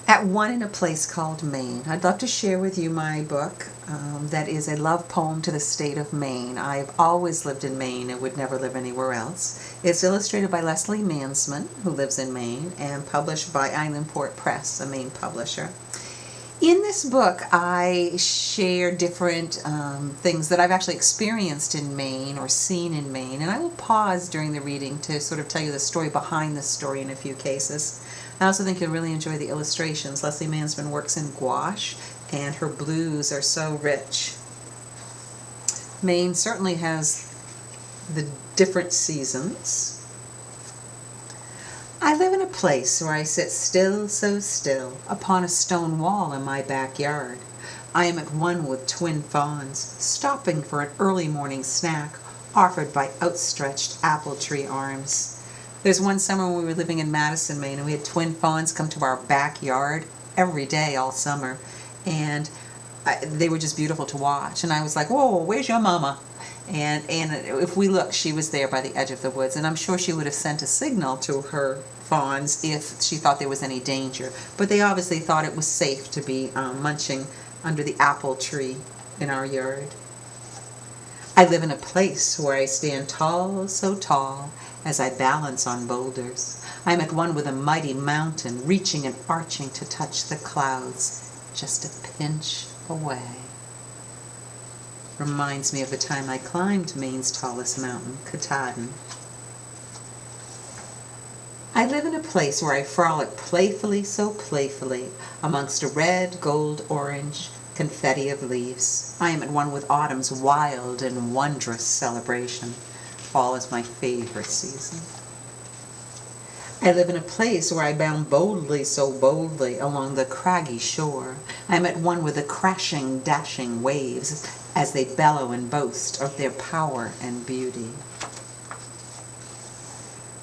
At one in a place called Maine. I'd love to share with you my book that is a love poem to the state of Maine. I've always lived in Maine and would never live anywhere else. It's illustrated by Leslie Mansmann, who lives in Maine, and published by Islandport Press, a Maine publisher. In this book, I share different things that I've actually experienced in Maine or seen in Maine, and I will pause during the reading to sort of tell you the story behind the story in a few cases. I also think you'll really enjoy the illustrations. Leslie Mansmann works in gouache, and her blues are so rich. Maine certainly has the different seasons. I live in a place where I sit still, so still, upon a stone wall in my backyard. I am at one with twin fawns, stopping for an early morning snack offered by outstretched apple tree arms. There's one summer when we were living in Madison, Maine, and we had twin fawns come to our backyard every day all summer, and they were just beautiful to watch. And I was like, "Whoa, where's your mama?" And if we looked, she was there by the edge of the woods, and I'm sure she would have sent a signal to her fawns if she thought there was any danger. But they obviously thought it was safe to be munching under the apple tree in our yard. I live in a place where I stand tall, so tall, as I balance on boulders. I am at one with a mighty mountain, reaching and arching to touch the clouds, just a pinch away. Reminds me of the time I climbed Maine's tallest mountain, Katahdin. I live in a place where I frolic playfully, so playfully, amongst a red, gold, orange confetti of leaves. I am at one with autumn's wild and wondrous celebration. Fall is my favorite season. I live in a place where I bound boldly, so boldly, along the craggy shore. I am at one with the crashing, dashing waves as they bellow and boast of their power and beauty.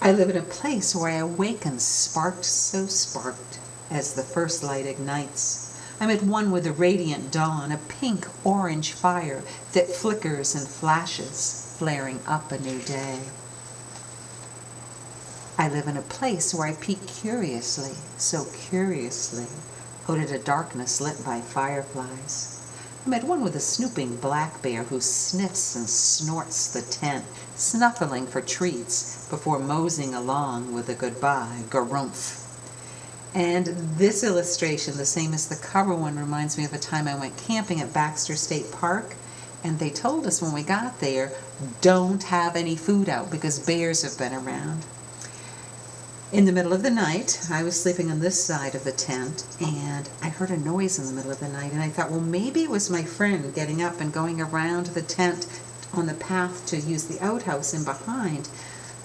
I live in a place where I awaken sparked, so sparked, as the first light ignites. I'm at one with the radiant dawn, a pink-orange fire that flickers and flashes, flaring up a new day. I live in a place where I peek curiously, so curiously, out at a darkness lit by fireflies. I'm at one with a snooping black bear who sniffs and snorts the tent, snuffling for treats before moseying along with a goodbye, garumph. And this illustration, the same as the cover one, reminds me of a time I went camping at Baxter State Park, and they told us when we got there, don't have any food out because bears have been around. In the middle of the night, I was sleeping on this side of the tent, and I heard a noise in the middle of the night, and I thought, well, maybe it was my friend getting up and going around the tent on the path to use the outhouse in behind.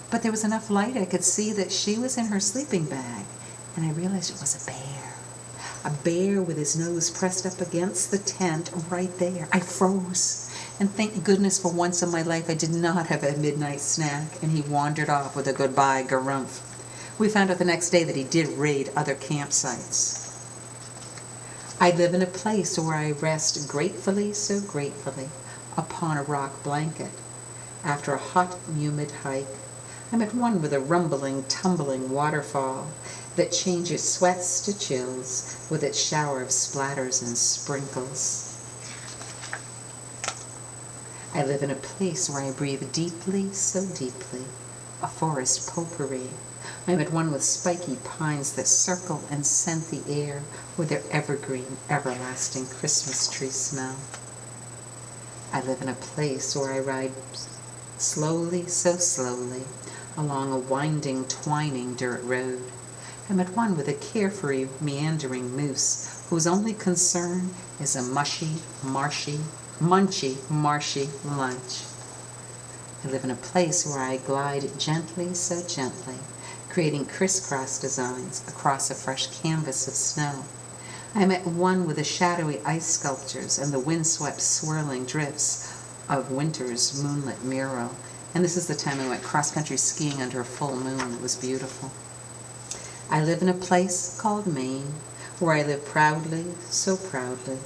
But there was enough light I could see that she was in her sleeping bag, and I realized it was a bear with his nose pressed up against the tent right there. I froze. And thank goodness for once in my life I did not have a midnight snack, and he wandered off with a goodbye garumph. We found out the next day that he did raid other campsites. I live in a place where I rest gratefully, so gratefully, upon a rock blanket. After a hot, humid hike, I'm at one with a rumbling, tumbling waterfall that changes sweats to chills with its shower of splatters and sprinkles. I live in a place where I breathe deeply, so deeply, a forest potpourri. I am at one with spiky pines that circle and scent the air with their evergreen, everlasting Christmas tree smell. I live in a place where I ride slowly, so slowly, along a winding, twining dirt road. I'm at one with a carefree, meandering moose whose only concern is a munchy, marshy lunch. I live in a place where I glide gently, so gently, creating crisscross designs across a fresh canvas of snow. I am at one with the shadowy ice sculptures and the windswept swirling drifts of winter's moonlit mural. And this is the time I went cross-country skiing under a full moon. It was beautiful. I live in a place called Maine, where I live proudly, so proudly,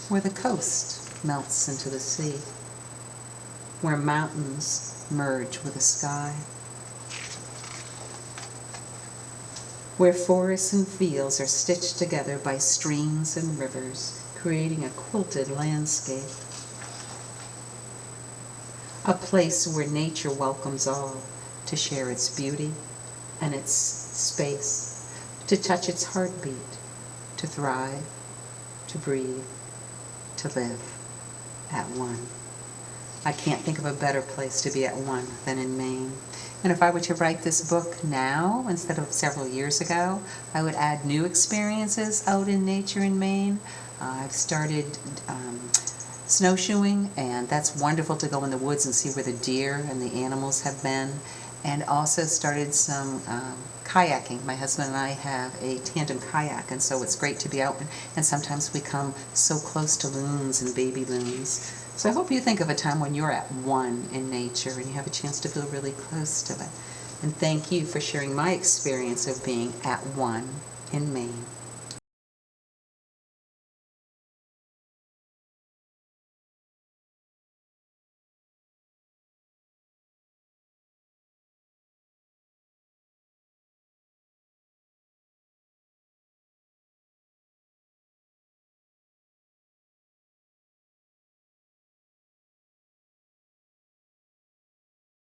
where the coast melts into the sea, where mountains merge with the sky, where forests and fields are stitched together by streams and rivers, creating a quilted landscape. A place where nature welcomes all to share its beauty and its space, to touch its heartbeat, to thrive, to breathe, to live at one. I can't think of a better place to be at one than in Maine. And if I were to write this book now instead of several years ago, I would add new experiences out in nature in Maine. I've started snowshoeing, and that's wonderful to go in the woods and see where the deer and the animals have been. And also started some kayaking. My husband and I have a tandem kayak, and so it's great to be out, and sometimes we come so close to loons and baby loons. So I hope you think of a time when you're at one in nature and you have a chance to feel really close to it. And thank you for sharing my experience of being at one in Maine.